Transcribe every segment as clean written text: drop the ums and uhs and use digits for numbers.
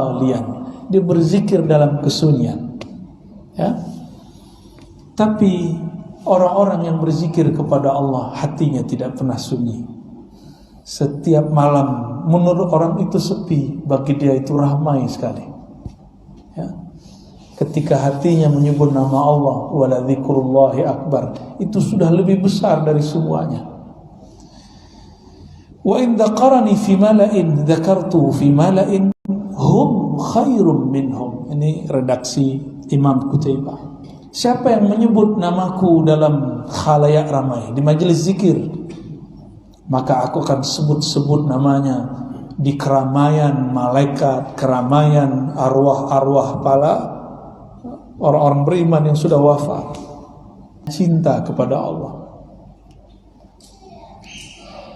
khalian. Dia berzikir dalam kesunyian. Ya. Tapi orang-orang yang berzikir kepada Allah, hatinya tidak pernah sunyi. Setiap malam menurut orang itu sepi, bagi dia itu ramai sekali. Ya. Ketika hatinya menyebut nama Allah, wala dzikrullahi akbar, itu sudah lebih besar dari semuanya. Wa in dzakarani fi mala'in dzakartuhu fi mala'in hum khairum minhum. Ini redaksi Imam Qutaibah. Siapa yang menyebut namaku dalam khalayak ramai di majelis zikir, maka aku akan sebut-sebut namanya di keramaian malaikat, keramaian arwah-arwah para orang-orang beriman yang sudah wafat. Cinta kepada Allah.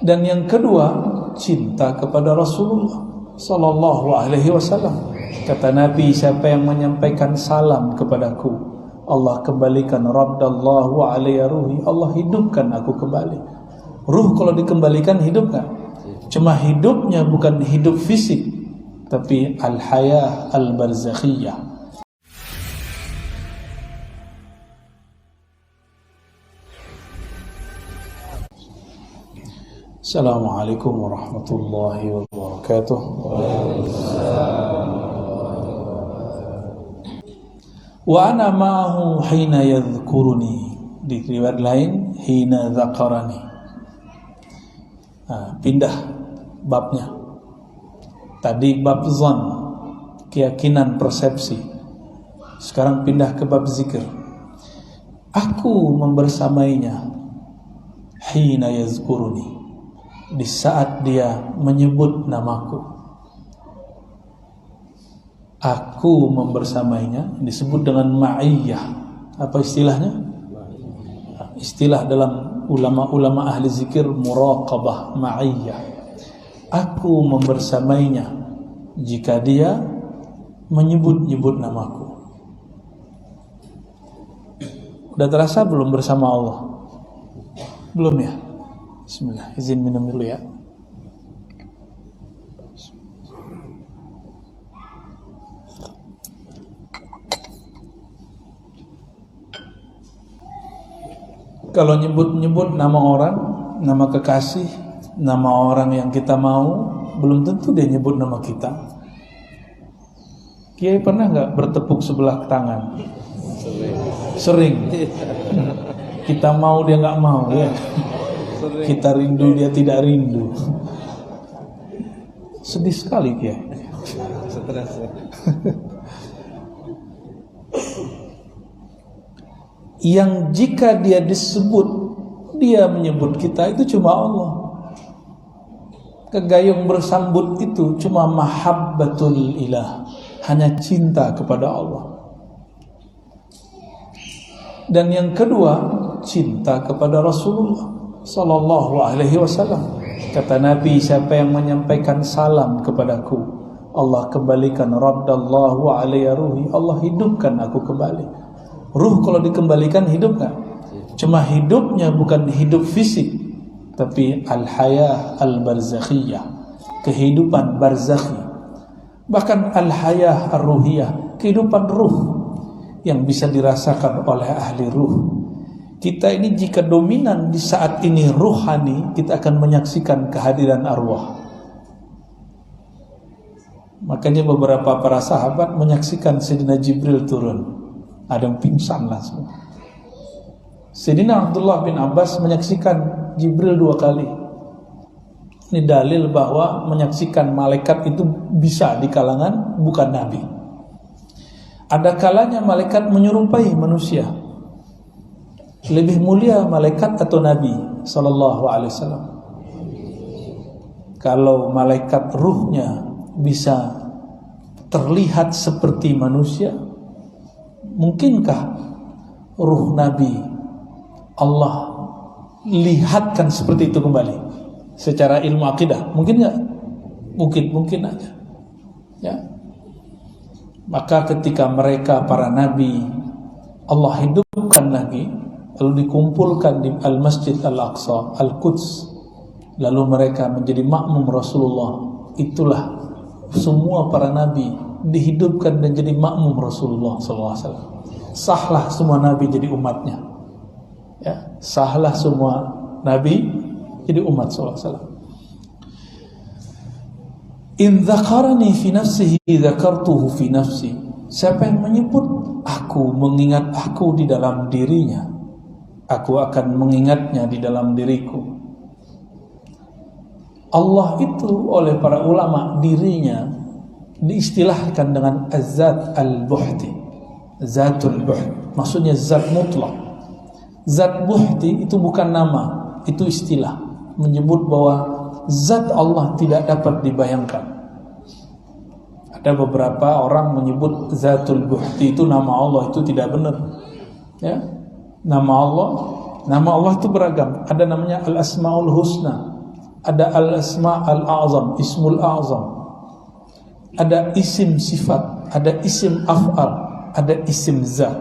Dan yang kedua, cinta kepada Rasulullah sallallahu alaihi wasallam. Kata Nabi, siapa yang menyampaikan salam kepadaku, Allah kembalikan raddallahu alayya ruhi, Allah hidupkan aku kembali. Ruh kalau dikembalikan hidup gak? Cuma hidupnya bukan hidup fisik, tapi al-hayah al-barzakhiyah. Assalamualaikum warahmatullahi wabarakatuh. Wa ana ma'ahu hina yadhkuruni. Di riwayat lain hina dzakarani. Pindah babnya. Tadi bab zon, keyakinan, persepsi. Sekarang pindah ke bab zikir. Aku membersamainya hina yadhkuruni, di saat dia menyebut namaku. Aku membersamainya, disebut dengan ma'iyah. Apa istilahnya? Istilah dalam ulama-ulama ahli zikir, muraqabah, ma'iyah. Aku membersamainya jika dia menyebut-nyebut namaku. Udah terasa belum bersama Allah? Belum ya? Bismillah, izin minum dulu ya. Kalau nyebut-nyebut nama orang, nama kekasih, nama orang yang kita mau, belum tentu dia nyebut nama kita. Kiai pernah nggak bertepuk sebelah tangan? Sering. Kita mau dia nggak mau ya. Kita rindu dia tidak rindu. Sedih sekali Kiai. Stres. Yang jika dia disebut, dia menyebut kita, itu cuma Allah. Kegayung bersambut itu cuma mahabbatul ilah, hanya cinta kepada Allah. Dan yang kedua, cinta kepada Rasulullah sallallahu alaihi wasallam. Kata Nabi, siapa yang menyampaikan salam kepadaku, Allah kembalikan raddallahu alayya ruhi, Allah hidupkan aku kembali. Ruh kalau dikembalikan hidup gak? Cuma hidupnya bukan hidup fisik, tapi al-hayah al-barzakhiyah, kehidupan barzakhi. Bahkan al-hayah ar-ruhiyah, kehidupan ruh yang bisa dirasakan oleh ahli ruh. Kita ini jika dominan di saat ini ruhani, kita akan menyaksikan kehadiran arwah. Makanya beberapa para sahabat menyaksikan Sayyidina Jibril turun. Ada yang pingsan langsung. Sayyidina Abdullah bin Abbas menyaksikan Jibril 2 kali. Ini dalil bahwa menyaksikan malaikat itu bisa di kalangan bukan nabi. Ada kalanya malaikat menyerupai manusia. Lebih mulia malaikat atau nabi sallallahu alaihi wasallam? Kalau malaikat ruhnya bisa terlihat seperti manusia, mungkinkah ruh Nabi Allah lihatkan seperti itu kembali secara ilmu akidah? Mungkin nggak? Mungkin aja. Ya. Maka ketika mereka para nabi Allah hidupkan lagi, lalu dikumpulkan di Al-Masjid Al-Aqsa, Al-Quds, lalu mereka menjadi makmum Rasulullah. Itulah semua para nabi dihidupkan dan jadi makmum Rasulullah SAW. Sahlah semua nabi jadi umatnya. Ya, sahlah semua nabi jadi umat SAW. In dzakarani fi nafsihi dzakartuhu fi nafsi. Siapa yang menyebut aku, mengingat aku di dalam dirinya, aku akan mengingatnya di dalam diriku. Allah itu oleh para ulama dirinya diistilahkan dengan az-zat al-buhti, zatul buht, maksudnya zat mutlak. Zat buhti itu bukan nama, itu istilah menyebut bahwa zat Allah tidak dapat dibayangkan. Ada beberapa orang menyebut zatul buhti itu nama Allah, itu tidak benar. Ya, nama Allah itu beragam. Ada namanya al-asmaul husna, ada al-asma al-a'zam, ismul a'zam, ada isim sifat, ada isim af'al, ada isim zat.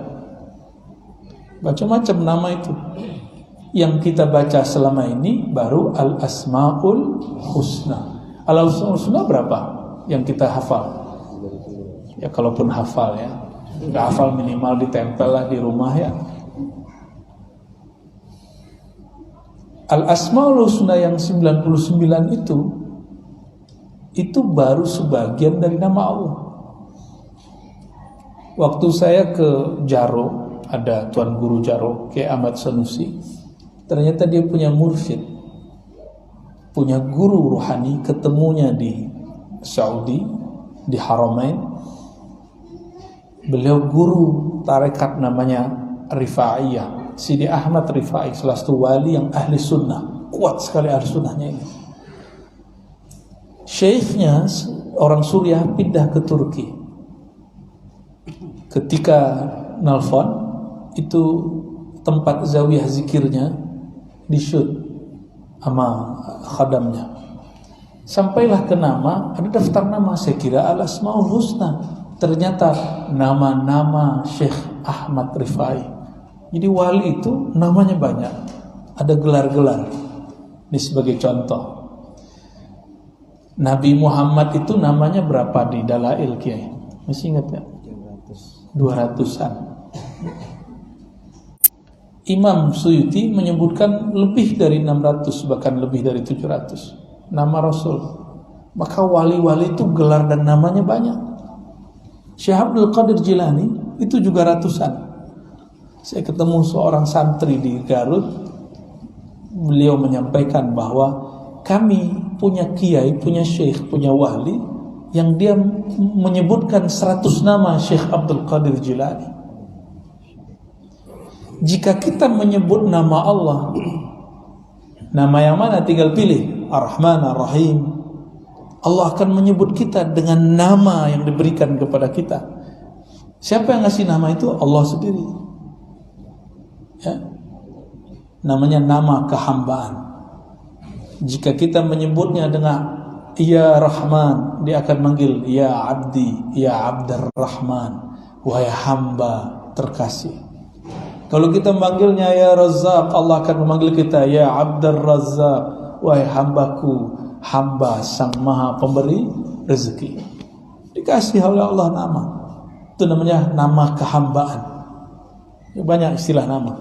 Macam-macam nama itu. Yang kita baca selama ini baru al-asmaul husna. Al-asmaul husna berapa yang kita hafal? Ya kalaupun hafal ya, nggak hafal minimal ditempel lah di rumah ya. Al-asmaul husna yang 99 itu baru sebagian dari nama Allah. Waktu saya ke Jaro, ada Tuan Guru Jaro, Kiai Ahmad Sanusi. Ternyata dia punya mursyid, punya guru ruhani, ketemunya di Saudi, di Haramain. Beliau guru tarekat namanya Rifaiyah, Sidi Ahmad Rifai, salah satu wali yang ahli sunnah, kuat sekali ahli sunnahnya ini. Syekhnya orang Suriah pindah ke Turki. Ketika nelfon, itu tempat zawiyah zikirnya di-shoot sama khadamnya. Sampailah ke nama, ada daftar nama, saya kira al-asmaul husna. Ternyata nama-nama Syekh Ahmad Rifai. Jadi wali itu namanya banyak, ada gelar-gelar. Ini sebagai contoh. Nabi Muhammad itu namanya berapa di Dalail Kiai? Masih ingat ya? 200-an. Imam Suyuti menyebutkan lebih dari 600, bahkan lebih dari 700 nama Rasul. Maka wali-wali itu gelar dan namanya banyak. Syekh Abdul Qadir Jilani itu juga ratusan. Saya ketemu seorang santri di Garut. Beliau menyampaikan bahwa kami punya kiai, punya syekh, punya wali yang dia menyebutkan 100 nama Syekh Abdul Qadir Jilani. Jika kita menyebut nama Allah, nama yang mana tinggal pilih, Ar-Rahman, Ar-Rahim. Allah akan menyebut kita dengan nama yang diberikan kepada kita. Siapa yang ngasih nama itu? Allah sendiri. Ya. Namanya nama kehambaan. Jika kita menyebutnya dengan Ya Rahman, dia akan manggil Ya Abdi, Ya Abdur Rahman, wahai hamba terkasih. Kalau kita memanggilnya Ya Razzaq, Allah akan memanggil kita Ya Abdur Razzaq, wahai hambaku, hamba sang maha pemberi rezeki. Dikasih oleh Allah nama. Itu namanya nama kehambaan. Banyak istilah nama.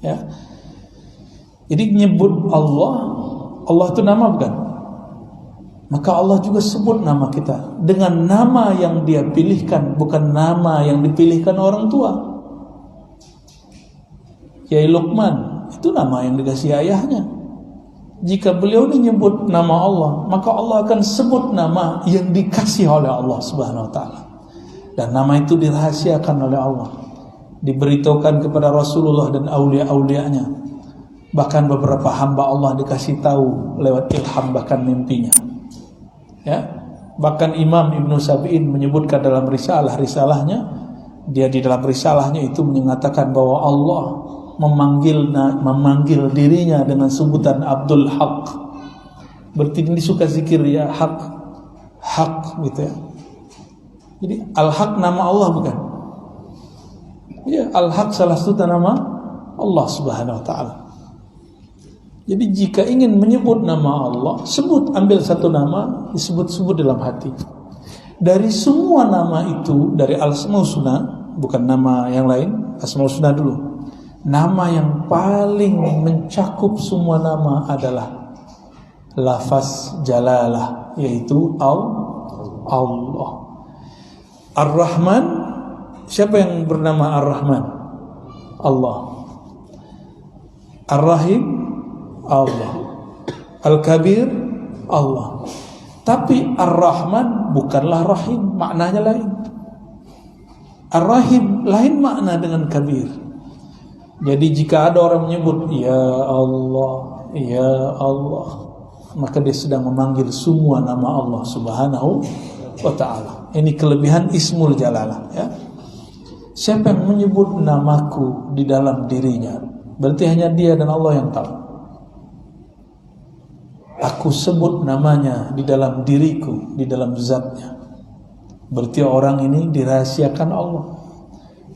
Ya. Jadi menyebut Allah itu nama bukan? Maka Allah juga sebut nama kita dengan nama yang dia pilihkan, bukan nama yang dipilihkan orang tua. Kiai Luqman itu nama yang dikasih ayahnya. Jika beliau menyebut nama Allah, maka Allah akan sebut nama yang dikasih oleh Allah Subhanahu wa taala. Dan nama itu dirahasiakan oleh Allah, diberitahukan kepada Rasulullah dan aulia-aulianya. Bahkan beberapa hamba Allah dikasih tahu lewat ilham, bahkan mimpinya. Ya, bahkan Imam Ibnu Sabi'in menyebutkan dalam risalahnya, dia di dalam risalahnya itu menyatakan bahwa Allah memanggil dirinya dengan sebutan Abdul Haq. Berarti dia suka zikir ya hak gitu ya. Jadi Al-Haq nama Allah bukan? Ya, Al-Haq salah satu nama Allah Subhanahu wa taala. Jadi jika ingin menyebut nama Allah, ambil satu nama, disebut-sebut dalam hati. Dari semua nama itu, dari Al-Asmaul Husna, bukan nama yang lain, Asmaul Husna dulu. Nama yang paling mencakup semua nama adalah lafaz jalalah, yaitu Allah. Ar-Rahman, siapa yang bernama Ar-Rahman? Allah. Ar-Rahim, Allah. Al-Kabir, Allah. Tapi Ar-Rahman bukanlah Rahim, maknanya lain. Ar-Rahim lain makna dengan Kabir. Jadi jika ada orang menyebut Ya Allah, Ya Allah, maka dia sedang memanggil semua nama Allah Subhanahu wa ta'ala. Ini kelebihan Ismul Jalalah, ya. Siapa yang menyebut namaku di dalam dirinya, berarti hanya dia dan Allah yang tahu. Aku sebut namanya di dalam diriku, di dalam zatnya, berarti orang ini dirahasiakan Allah.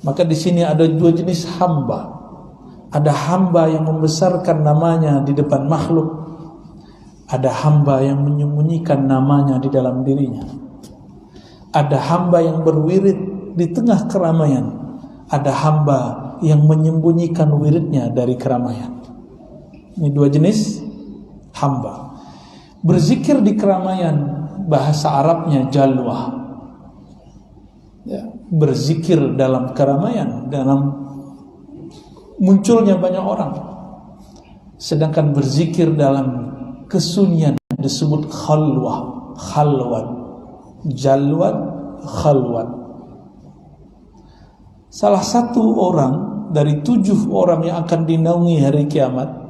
Maka di sini ada dua jenis hamba. Ada hamba yang membesarkan namanya di depan makhluk, ada hamba yang menyembunyikan namanya di dalam dirinya. Ada hamba yang berwirid di tengah keramaian, ada hamba yang menyembunyikan wiridnya dari keramaian. Ini dua jenis hamba. Berzikir di keramaian, bahasa Arabnya jalwah, ya, berzikir dalam keramaian, dalam munculnya banyak orang. Sedangkan berzikir dalam kesunyian disebut khalwah, khalwat, jalwat, khalwat. Salah satu orang dari 7 orang yang akan dinaungi hari kiamat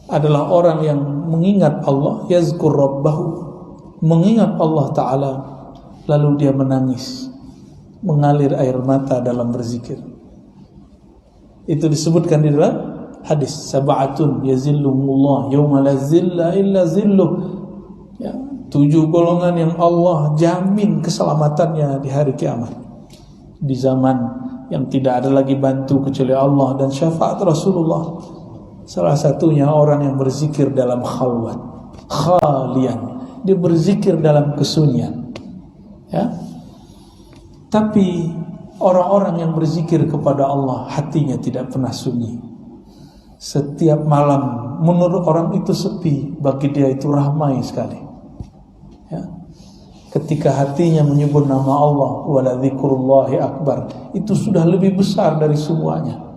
adalah orang yang mengingat Allah, yazkur rabbahu, mengingat Allah Ta'ala, lalu dia menangis, mengalir air mata dalam berzikir. Itu disebutkan di dalam hadis, sab'atun yazilluhumullah yawma la zilla illa zilluh, ya, 7 golongan yang Allah jamin keselamatannya di hari kiamat, di zaman yang tidak ada lagi bantu kecuali Allah dan syafaat Rasulullah. Salah satunya orang yang berzikir dalam khalwat, khalian, dia berzikir dalam kesunyian, ya. Tapi orang-orang yang berzikir kepada Allah, hatinya tidak pernah sunyi. Setiap malam menurut orang itu sepi, bagi dia itu ramai sekali, ya. Ketika hatinya menyebut nama Allah, wala dzikrullahi akbar, itu sudah lebih besar dari semuanya.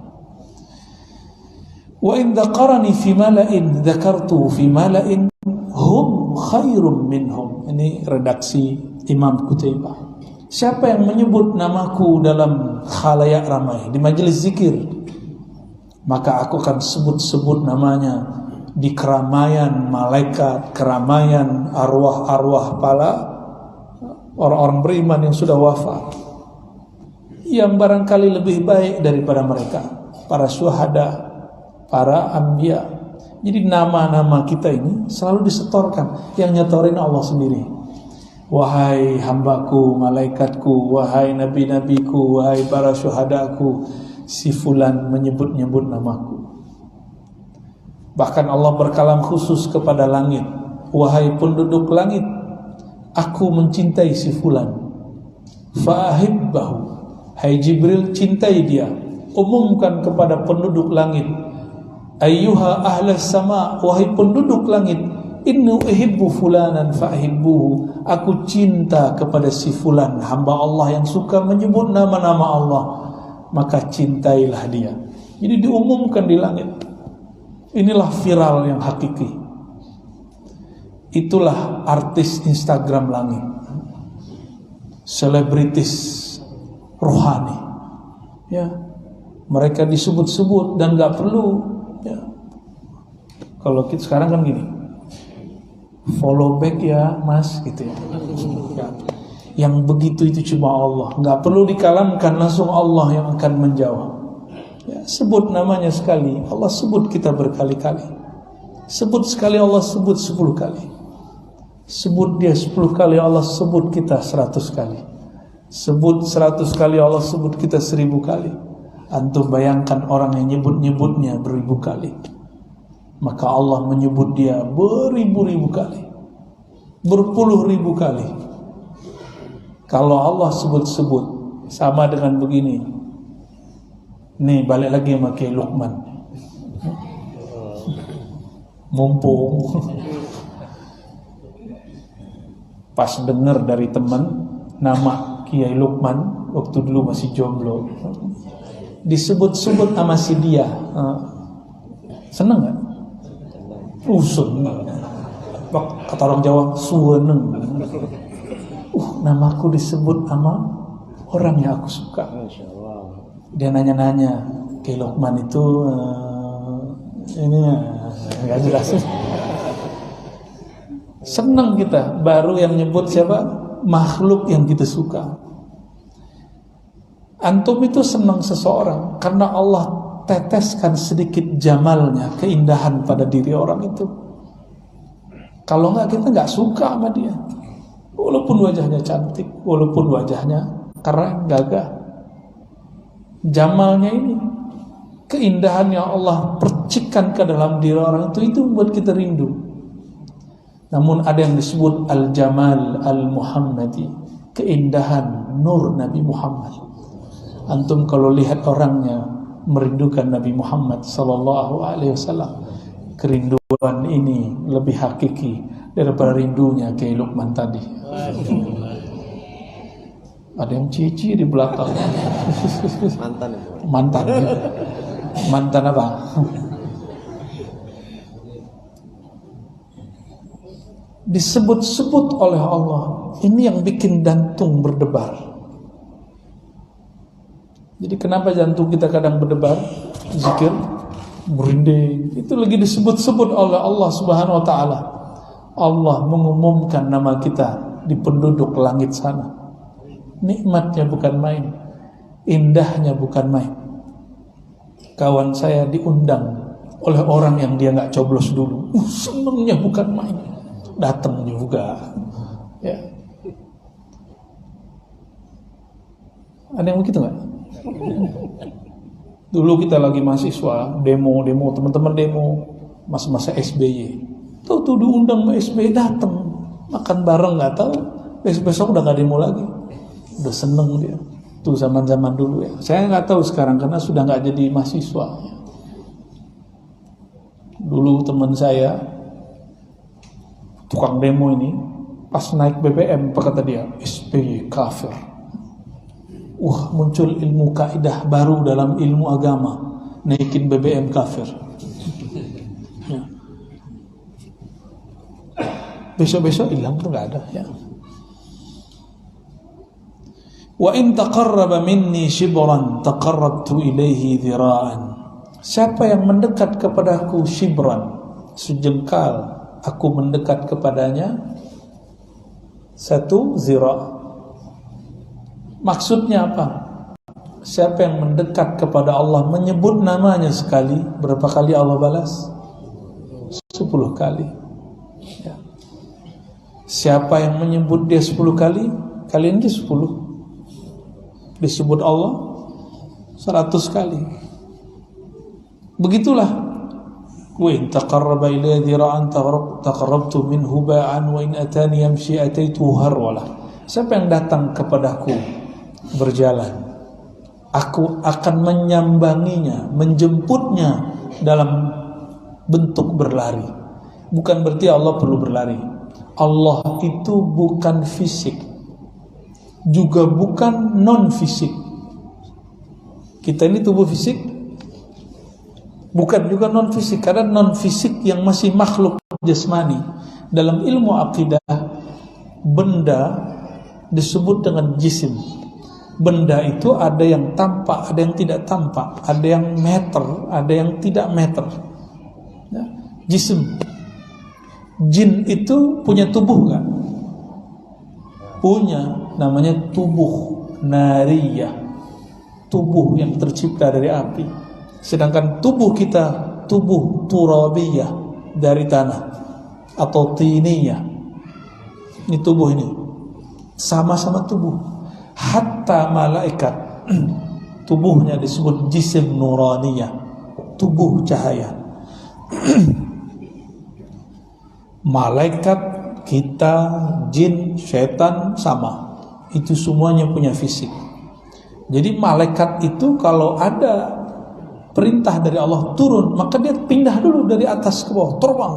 Wa in dzakarani fi mala'in dzakartuhu fi mala'in hum khairum minhum. Ini redaksi Imam Qutaibah. Siapa yang menyebut namaku dalam khalayak ramai, di majelis zikir, maka aku akan sebut-sebut namanya di keramaian malaikat, keramaian arwah-arwah para orang-orang beriman yang sudah wafat, yang barangkali lebih baik daripada mereka, para syuhada, para anbiya. Jadi nama-nama kita ini selalu disetorkan, yang nyetorin Allah sendiri. Wahai hambaku, malaikatku, wahai nabi-nabiku, wahai para syuhadaku, si fulan menyebut-nyebut namaku. Bahkan Allah berkalam khusus kepada langit, wahai penduduk langit, aku mencintai si fulan, fa'ahibbahu, hai Jibril, cintai dia. Umumkan kepada penduduk langit, ayyuha ahlas sama, wahai penduduk langit, inni uhibbu fulanan fa'ahibbuhu, aku cinta kepada si fulan, hamba Allah yang suka menyebut nama-nama Allah, maka cintailah dia. Jadi diumumkan di langit. Inilah viral yang hakiki. Itulah artis Instagram langit, selebritis rohani, ya. Mereka disebut-sebut dan gak perlu, ya. Kalau kita sekarang kan gini, follow back ya mas, gitu ya. Yang begitu itu cuma Allah, gak perlu dikalamkan, langsung Allah yang akan menjawab, ya. Sebut namanya sekali, Allah sebut kita berkali-kali. Sebut sekali, Allah sebut 10 kali. Sebut dia 10 kali, Allah sebut kita 100 kali. Sebut 100 kali, Allah sebut kita 1000 kali. Antum bayangkan orang yang nyebut-nyebutnya beribu kali, maka Allah menyebut dia beribu-ribu kali, berpuluh ribu kali. Kalau Allah sebut-sebut sama dengan begini. Nih balik lagi sama Kiai Luqman. Mumpung pas dengar dari teman nama Kiai Luqman waktu dulu masih jomblo, disebut-sebut sama si dia, seneng gak? Seneng. Kata orang Jawa, suweneng. Namaku disebut sama orang yang aku suka. Dia nanya-nanya, Kiai Luqman itu ini nggak jelas. Senang kita, baru yang nyebut siapa? Makhluk yang kita suka. Antum itu senang seseorang karena Allah teteskan sedikit jamalnya, keindahan pada diri orang itu. Kalau enggak, kita enggak suka sama dia. Walaupun wajahnya cantik, walaupun wajahnya keren, gagah. Jamalnya ini, keindahan yang Allah percikkan ke dalam diri orang itu membuat kita rindu. Namun ada yang disebut al-jamal al-muhammadi, keindahan nur Nabi Muhammad. Antum kalau lihat orangnya merindukan Nabi Muhammad sallallahu alaihi wasallam, kerinduan ini lebih hakiki daripada rindunya Kiai Luqman tadi. Ada yang cici di belakang. Mantan itu. Mantan apa? Disebut-sebut oleh Allah. Ini yang bikin jantung berdebar. Jadi kenapa jantung kita kadang berdebar? Zikir, merinding. Itu lagi disebut-sebut oleh Allah Subhanahu wa taala. Allah mengumumkan nama kita di penduduk langit sana. Nikmatnya bukan main, indahnya bukan main. Kawan saya diundang oleh orang yang dia nggak coblos dulu. Senengnya bukan main. Datang juga. Ya. Ada yang begitu nggak? Dulu kita lagi mahasiswa, demo teman-teman demo masa-masa SBY. Tahu diundang sama SBY, datang makan bareng, nggak tahu besok udah nggak demo lagi. Udah seneng dia. Tuh zaman-zaman dulu ya. Saya nggak tahu sekarang karena sudah nggak jadi mahasiswa. Dulu teman saya tukang demo ini pas naik BBM apa kata dia? SBY kafir. Muncul ilmu kaidah baru dalam ilmu agama, naikin BBM kafir. Ya. Besok-besok hilang tuh nggak ada ya. Wa in taqarraba minni shibran taqarrabtu ilaihi dhira'an. Siapa yang mendekat kepadaku shibran, sejengkal, aku mendekat kepadanya 1 zira'. Maksudnya apa? Siapa yang mendekat kepada Allah, menyebut namanya sekali, berapa kali Allah balas? 10 kali ya. Siapa yang menyebut dia 10 kali, kalian dia 10. Disebut Allah 100 kali. Begitulah. Wa in taqarraba ilayya dhira'an taqarrabtu minhu ba'an wa in atani yamshi ataituhu harwala. Siapa yang datang kepadaku berjalan, aku akan menyambanginya, menjemputnya dalam bentuk berlari. Bukan berarti Allah perlu berlari. Allah itu bukan fisik, juga bukan non fisik. Kita ini tubuh fisik, bukan juga non fisik. Karena non fisik yang masih makhluk jasmani. Dalam ilmu akidah, benda disebut dengan jisim. Benda itu ada yang tampak, ada yang tidak tampak, ada yang meter, ada yang tidak meter ya. Jisim. Jin itu punya tubuh gak? Punya, namanya tubuh nariyah, tubuh yang tercipta dari api. Sedangkan tubuh kita, tubuh turabiyah, dari tanah atau tiniyah. Ini tubuh ini sama-sama tubuh. Hatta malaikat tubuhnya disebut jisim nuraniyah, tubuh cahaya. Malaikat, kita, jin, setan sama. Itu semuanya punya fisik. Jadi malaikat itu kalau ada perintah dari Allah turun, maka dia pindah dulu dari atas ke bawah, terbang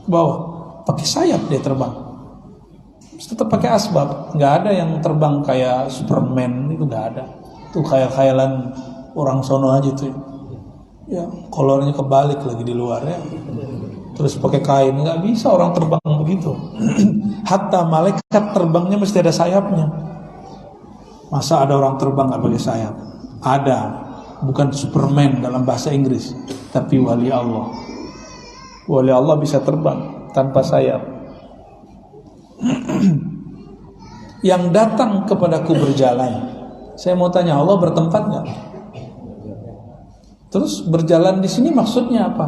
ke bawah, pakai sayap dia terbang. Tetap pakai asbab, nggak ada yang terbang kayak Superman, itu nggak ada. Itu khayal-khayalan orang sono aja tuh. Ya, kolornya kebalik lagi di luar ya. Terus pakai kain, nggak bisa orang terbang begitu. Hatta malaikat terbangnya mesti ada sayapnya. Masa ada orang terbang nggak pakai sayap? Ada, bukan Superman dalam bahasa Inggris, tapi wali Allah. Wali Allah bisa terbang tanpa sayap. Yang datang kepadaku berjalan. Saya mau tanya, Allah bertempat nggak? Terus berjalan di sini maksudnya apa?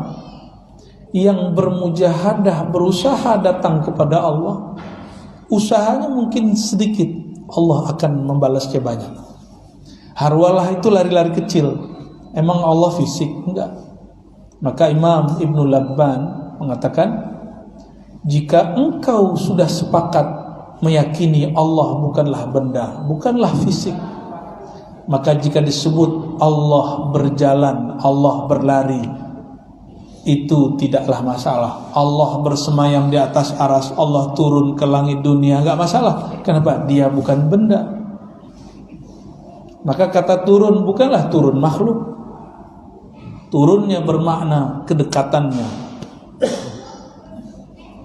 Yang bermujahadah, berusaha datang kepada Allah, usahanya mungkin sedikit, Allah akan membalasnya banyak. Harwalah itu lari-lari kecil. Emang Allah fisik? Enggak. Maka Imam Ibn Labban mengatakan, jika engkau sudah sepakat meyakini Allah bukanlah benda, bukanlah fisik, maka jika disebut Allah berjalan, Allah berlari, itu tidaklah masalah. Allah bersemayam di atas aras, Allah turun ke langit dunia, enggak masalah. Kenapa? Dia bukan benda. Maka kata turun bukanlah turun makhluk. Turunnya bermakna kedekatannya.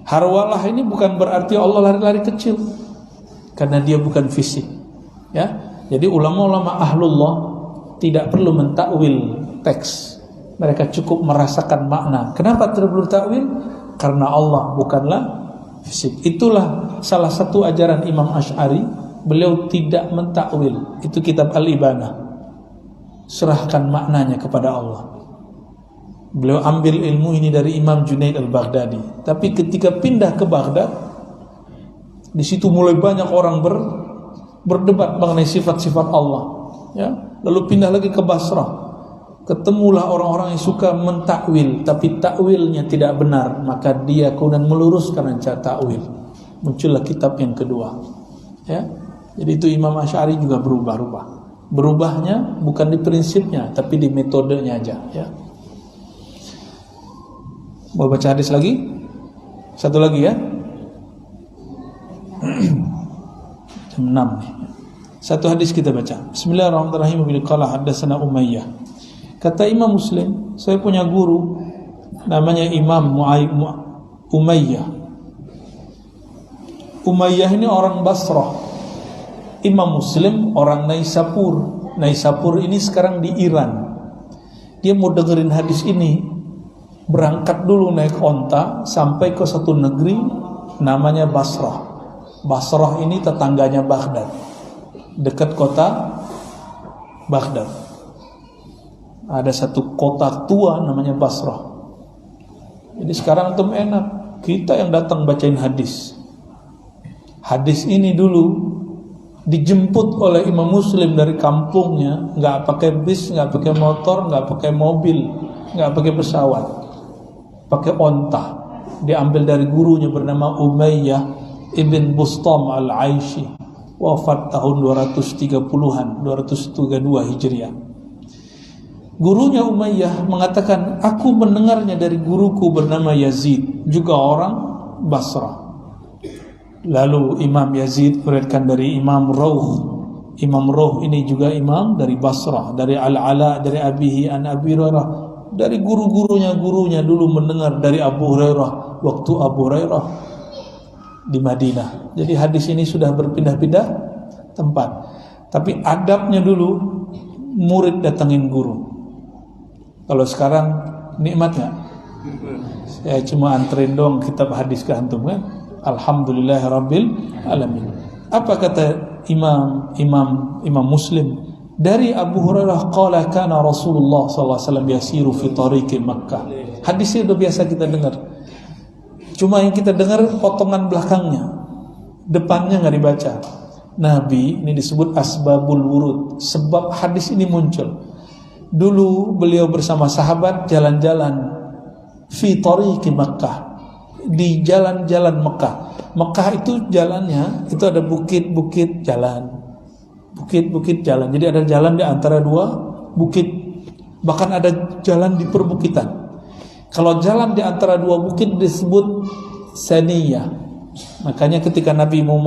Harwalah ini bukan berarti Allah lari-lari kecil, karena dia bukan fisik. Ya, jadi ulama-ulama ahlullah tidak perlu mentakwil teks. Mereka cukup merasakan makna. Kenapa tidak perlu takwil? Karena Allah bukanlah fisik. Itulah salah satu ajaran Imam Asy'ari. Beliau tidak mentakwil. Itu kitab Al-Ibanah. Serahkan maknanya kepada Allah. Beliau ambil ilmu ini dari Imam Junaid Al-Baghdadi. Tapi ketika pindah ke Baghdad, di situ mulai banyak orang berdebat mengenai sifat-sifat Allah. Ya, lalu pindah lagi ke Basrah. Ketemulah orang-orang yang suka mentakwil, tapi takwilnya tidak benar, maka dia kemudian meluruskan cara takwil. Muncullah kitab yang kedua. Ya, jadi itu Imam Asy'ari juga berubah-ubah. Berubahnya bukan di prinsipnya, tapi di metodenya aja. Ya. Mau baca hadis lagi? Satu lagi ya. Jam 6 nih. Satu hadis kita baca. Bismillahirrahmanirrahim. Qala haddatsana Umayyah. Kata Imam Muslim, saya punya guru namanya Imam Umayyah. Umayyah ini orang Basrah. Imam Muslim orang Naisapur. Naisapur ini sekarang di Iran. Dia mau dengerin hadis ini, berangkat dulu naik onta sampai ke satu negeri namanya Basrah. Basrah ini tetangganya Baghdad, dekat kota Baghdad. Ada satu kota tua namanya Basrah. Jadi sekarang tuh enak, kita yang datang bacain hadis. Hadis ini dulu dijemput oleh Imam Muslim dari kampungnya, nggak pakai bis, nggak pakai motor, nggak pakai mobil, nggak pakai pesawat, pakai onta. Diambil dari gurunya bernama Umayyah ibn Bustam al-Aishi, wafat tahun 230-an, 232 Hijriah. Gurunya Umayyah mengatakan, aku mendengarnya dari guruku bernama Yazid, juga orang Basrah. Lalu Imam Yazid meriwayatkan dari Imam Rawh. Imam Rawh ini juga imam dari Basrah, dari Al-Ala, dari Abihi an Abi Hurairah, dari gurunya dulu mendengar dari Abu Hurairah waktu Abu Hurairah di Madinah. Jadi hadis ini sudah berpindah-pindah tempat. Tapi adabnya dulu murid datangin guru. Kalau sekarang nikmat nggak? Saya cuma anterin doang kitab hadis ke antum kan? Alhamdulillahirabbil alamin. Apa kata Imam Muslim? Dari Abu Hurairah qala kana Rasulullah sallallahu alaihi wasallam yasiru fi tariqi Makkah. Hadisnya udah biasa kita dengar. Cuma yang kita dengar potongan belakangnya. Depannya enggak dibaca. Nabi ini disebut asbabul wurud, sebab hadis ini muncul. Dulu beliau bersama sahabat jalan-jalan fi tariqi Makkah, di jalan-jalan Mekah. Mekah itu jalannya itu ada bukit-bukit jalan. Bukit-bukit jalan. Jadi ada jalan di antara dua bukit. Bahkan ada jalan di perbukitan. Kalau jalan di antara dua bukit disebut saniyah. Makanya ketika Nabi mau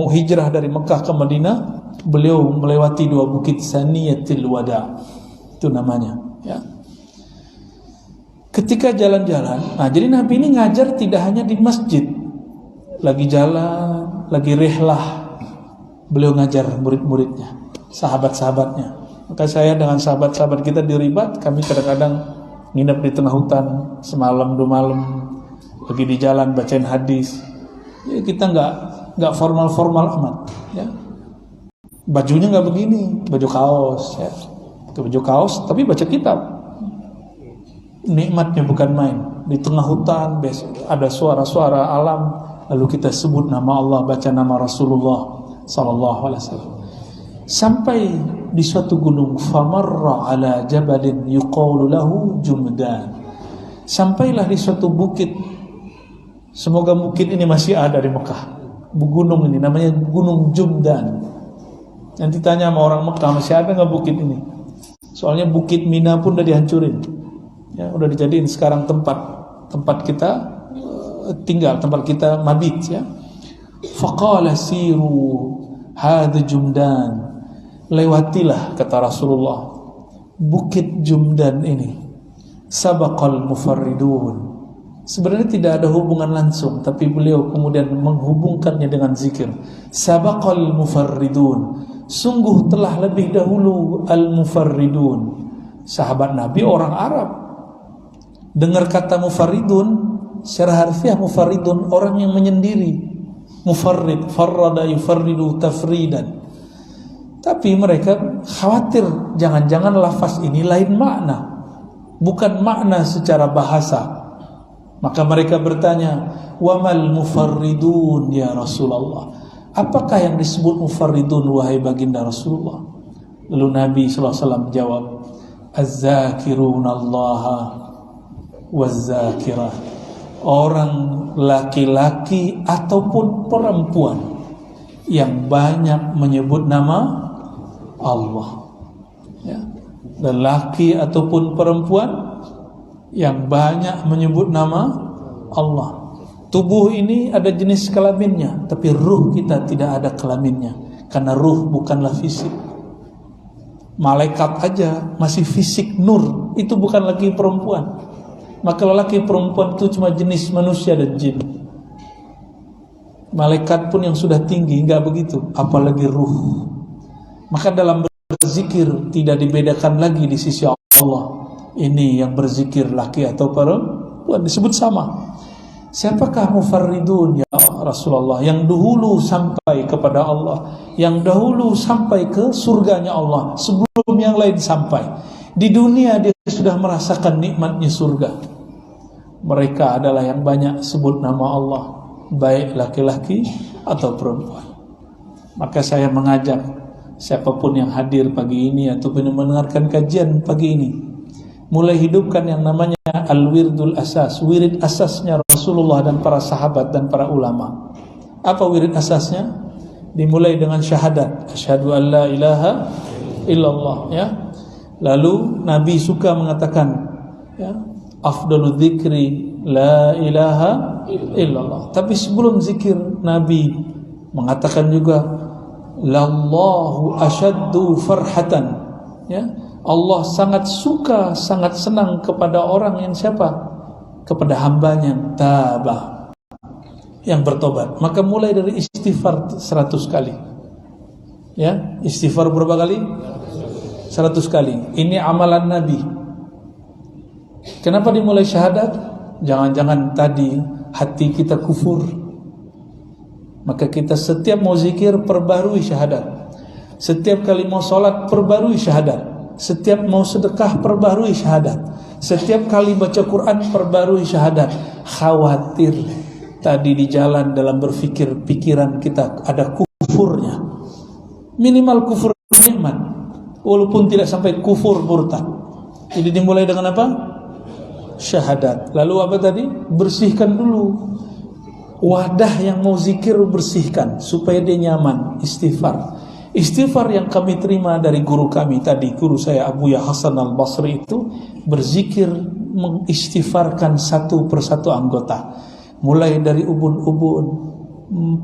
hijrah dari Mekah ke Madinah, beliau melewati dua bukit Saniyatil Wada. Itu namanya, ya. Ketika jalan-jalan, nah jadi Nabi ini ngajar tidak hanya di masjid. Lagi jalan, lagi rihlah, beliau ngajar murid-muridnya, sahabat-sahabatnya. Maka saya dengan sahabat-sahabat kita di Ribat, kami kadang-kadang nginep di tengah hutan semalam 2 malam, lagi di jalan bacain hadis. Ya, kita nggak formal-formal amat, ya. Bajunya nggak begini, baju kaos, ya. Itu baju kaos, tapi baca kitab. Nikmatnya bukan main. Di tengah hutan, ada suara-suara alam, lalu kita sebut nama Allah, baca nama Rasulullah sallallahu alaihi wasallam. Sampai di suatu gunung, famarra ala jabalin yuqalu lahu Jumdan. Sampailah di suatu bukit. Semoga bukit ini masih ada di Mekah. Gunung ini namanya Gunung Jumdan. Nanti tanya sama orang Mekah, masih ada nggak bukit ini? Soalnya bukit Mina pun udah dihancurin. Ya, udah dijadiin sekarang tempat kita tinggal, tempat kita mabit, ya. Faqala siru hadha Jumdan. Lewatilah, kata Rasulullah, bukit Jumdan ini. Sabaqal mufarridun. Sebenarnya tidak ada hubungan langsung, tapi beliau kemudian menghubungkannya dengan zikir. Sabaqal mufarridun. Sungguh telah lebih dahulu al-mufarridun. Sahabat Nabi orang Arab. Dengar kata mufarridun, secara harfiah mufarridun orang yang menyendiri. Mufarrid, farrada yufarridu tafridan. Tapi mereka khawatir jangan-jangan lafaz ini lain makna, bukan makna secara bahasa. Maka mereka bertanya, "Wamal mufarridun ya Rasulullah?" Apakah yang disebut mufarridun wahai baginda Rasulullah? Lalu Nabi SAW jawab, "Az-zakirunallaha waz-zakirah." Orang laki-laki ataupun perempuan yang banyak menyebut nama Allah, ya. Lelaki ataupun perempuan yang banyak menyebut nama Allah. Tubuh ini ada jenis kelaminnya, tapi ruh kita tidak ada kelaminnya, karena ruh bukanlah fisik. Malaikat aja masih fisik nur, itu bukan lagi perempuan. Maka lelaki perempuan itu cuma jenis manusia dan jin. Malaikat pun yang sudah tinggi enggak begitu, apalagi ruh. Maka dalam berzikir tidak dibedakan lagi di sisi Allah. Ini yang berzikir laki atau perempuan disebut sama. Siapakah mufarridun ya Rasulullah? Yang dahulu sampai kepada Allah, yang dahulu sampai ke surganya Allah sebelum yang lain sampai. Di dunia dia sudah merasakan nikmatnya surga. Mereka adalah yang banyak sebut nama Allah, baik laki-laki atau perempuan. Maka saya mengajak siapapun yang hadir pagi ini ataupun yang mendengarkan kajian pagi ini, mulai hidupkan yang namanya al-wirdul asas, wirid asasnya Rasulullah dan para sahabat dan para ulama. Apa wirid asasnya? Dimulai dengan syahadat, asyhadu an la ilaha illallah, ya. Lalu Nabi suka mengatakan, ya, afdalu dzikri la ilaha illallah. Tapi sebelum zikir Nabi mengatakan juga lallahu asyaddu farhatan, ya. Allah sangat suka, sangat senang kepada orang yang siapa? Kepada hambanya tabah, yang bertobat. Maka mulai dari istighfar 100 kali. Ya, istighfar berapa kali? 100 kali. Ini amalan Nabi. Kenapa dimulai syahadat? Jangan-jangan tadi hati kita kufur. Maka kita setiap mau zikir perbarui syahadat. Setiap kali mau sholat perbarui syahadat. Setiap mau sedekah perbarui syahadat. Setiap kali baca Quran perbarui syahadat. Khawatir tadi di jalan dalam berpikir pikiran kita ada kufurnya. Minimal kufur nikmat, walaupun tidak sampai kufur murtad. Jadi dimulai dengan apa? Syahadat. Lalu apa tadi? Bersihkan dulu wadah yang mau zikir bersihkan supaya dia nyaman. Istighfar yang kami terima dari guru kami tadi, guru saya Abuya Hasan Al-Basri itu berzikir mengistighfarkan satu persatu anggota, mulai dari ubun-ubun,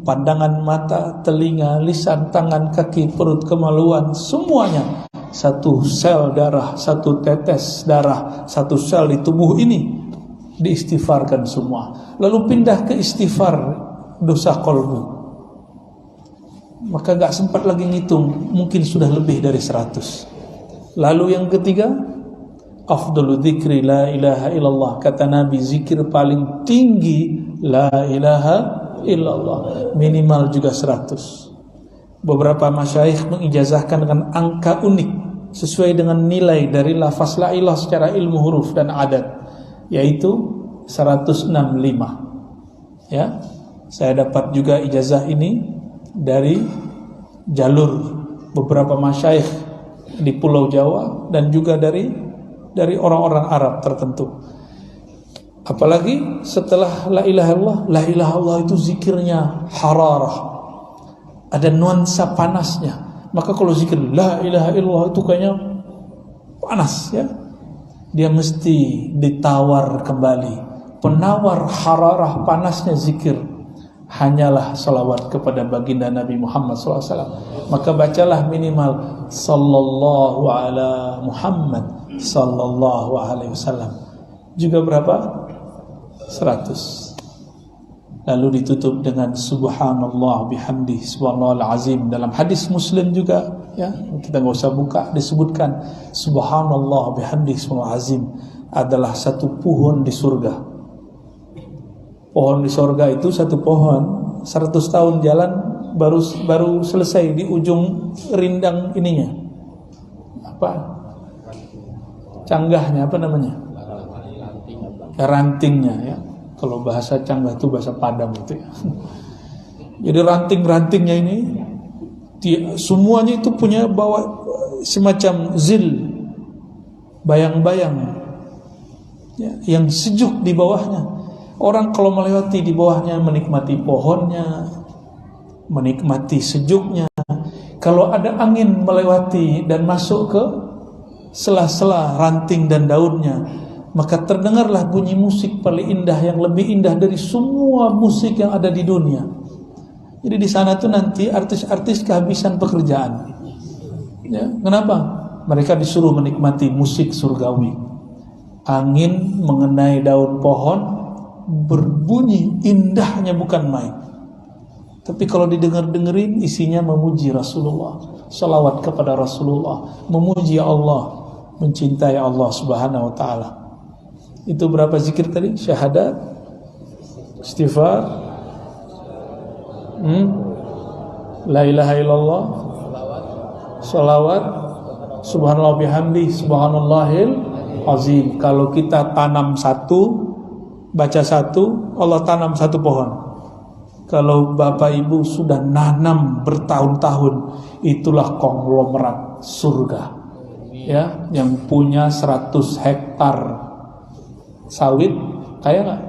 pandangan mata, telinga, lisan, tangan, kaki, perut, kemaluan, semuanya. Satu sel darah, satu tetes darah, satu sel di tubuh ini diistighfarkan semua. Lalu pindah ke istighfar dosa qalbu. Maka gak sempat lagi ngitung, mungkin sudah lebih dari 100. Lalu yang ketiga, afdalu dzikri la ilaha illallah. Kata Nabi, zikir paling tinggi la ilaha illallah, minimal juga 100. Beberapa masyayikh mengijazahkan dengan angka unik sesuai dengan nilai dari lafaz la ilah secara ilmu huruf dan adat, yaitu 165. Ya, saya dapat juga ijazah ini dari jalur beberapa masyayikh di Pulau Jawa dan juga dari orang-orang Arab tertentu. Apalagi setelah la ilaha illallah, la ilaha illallah itu zikirnya hararah, ada nuansa panasnya. Maka kalau zikir la ilaha illallah itu kayaknya panas, ya. Dia mesti ditawar kembali. Penawar hararah panasnya zikir hanyalah salawat kepada baginda Nabi Muhammad SAW. Maka bacalah minimal sallallahu ala Muhammad sallallahu alaihi wasallam. Juga berapa? 100. Lalu ditutup dengan subhanallah bihamdi subhanallahal azim. Dalam hadis Muslim juga, ya, kita nggak usah buka, disebutkan subhanallah bihamdi subhanallahal azim adalah satu pohon di surga. Pohon di surga itu satu pohon 100 tahun jalan baru selesai di ujung rindang ininya. Apa? Canggahnya apa namanya? Rantingnya, ya. Kalau bahasa canggah itu bahasa Padang itu, ya. Jadi ranting-rantingnya ini semuanya itu punya bawa semacam zil, bayang-bayang, ya, yang sejuk di bawahnya. Orang kalau melewati di bawahnya menikmati pohonnya, menikmati sejuknya. Kalau ada angin melewati dan masuk ke sela-sela ranting dan daunnya, maka terdengarlah bunyi musik paling indah, yang lebih indah dari semua musik yang ada di dunia. Jadi di sana tuh nanti artis-artis kehabisan pekerjaan. Ya, kenapa? Mereka disuruh menikmati musik surgawi. Angin mengenai daun pohon berbunyi indahnya bukan main. Tapi kalau didengar-dengerin isinya memuji Rasulullah, salawat kepada Rasulullah, memuji Allah, mencintai Allah Subhanahu wa taala. Itu berapa zikir tadi? Syahadat, istighfar, la ilaha illallah, salawat, subhanallah bihamdi, subhanallahil azim. Kalau kita tanam satu, baca satu, Allah tanam satu pohon. Kalau Bapak Ibu sudah nanam bertahun-tahun, itulah konglomerat surga, ya, yang punya 100 hektar sawit, kaya nggak?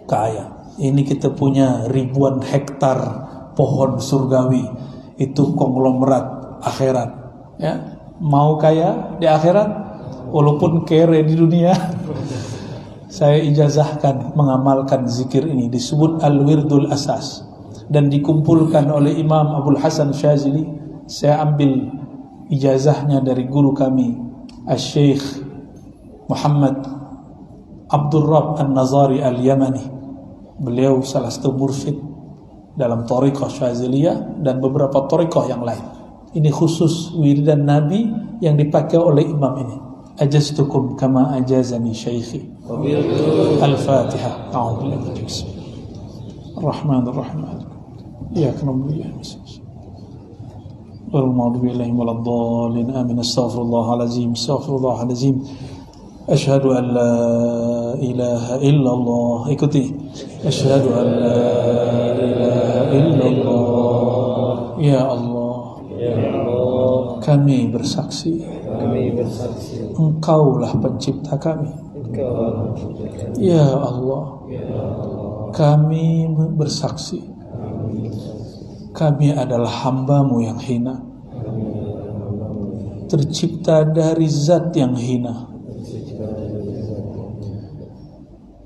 Kaya. Ini kita punya ribuan hektar pohon surgawi, itu konglomerat akhirat, ya. Mau kaya di akhirat, walaupun kere di dunia. Saya ijazahkan mengamalkan zikir ini, disebut Al-Wirdul Asas, dan dikumpulkan oleh Imam Abdul Hasan Syazili. Saya ambil ijazahnya dari guru kami Al-Syekh Muhammad Abdul Rabb An-Nazari Al-Yamani. Beliau salah satu mursyid dalam thariqah Syaziliyah dan beberapa thariqah yang lain. Ini khusus wiridan Nabi yang dipakai oleh imam ini. Ajaztukum kama ajazani syaikhi. Al-Fatihah. A'udzubillahi bismillahir rahmanir rahim. Iyyaka na'budu wa iyyaka nasta'in. Wal maghdubi alaihim waladdallin. Amin. Astaghfirullahal azim. Astaghfirullahal azim. Asyhadu an la ilaha illallah. Ikuti. Asyhadu an la ilaha illallah. Ya Allah, kami bersaksi, Engkaulah pencipta kami. Ya Allah, kami bersaksi kami adalah hamba-Mu yang hina, tercipta dari zat yang hina.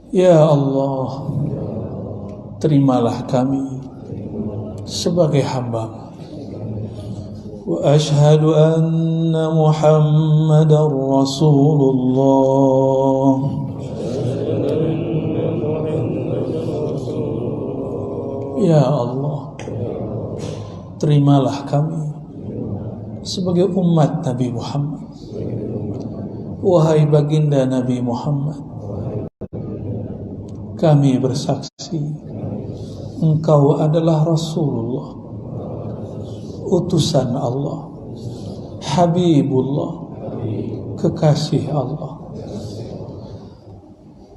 Ya Allah, terimalah kami sebagai hamba-Mu. Wa ashhadu anna Muhammadar Rasulullah. Ya Allah, terimalah kami sebagai umat Nabi Muhammad. Wahai baginda Nabi Muhammad, kami bersaksi Engkau adalah Rasulullah, utusan Allah, Habibullah, kekasih Allah.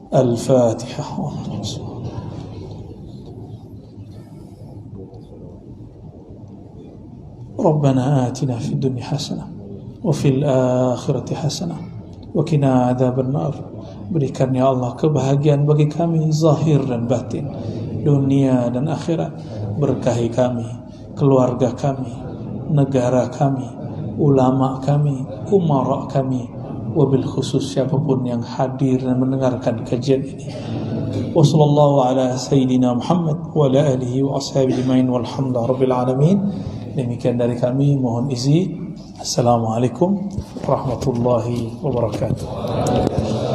Al-Fatihah. Rabbana atina fid dunya hasanah wa fil akhirati hasanah wa qina adzabannar. Berikan ya Allah kebahagiaan bagi kami zahir dan batin, dunia dan akhirat. Berkahi kami, keluarga kami, negara kami, ulama kami, umara kami, wabil khusus siapapun yang hadir dan mendengarkan kajian ini. Wa sallallahu ala sayyidina Muhammad wa ala alihi wa ashabihi ajmain walhamdulillahi rabbil alamin. Demikian dari kami, mohon izin. Assalamualaikum warahmatullahi wabarakatuh.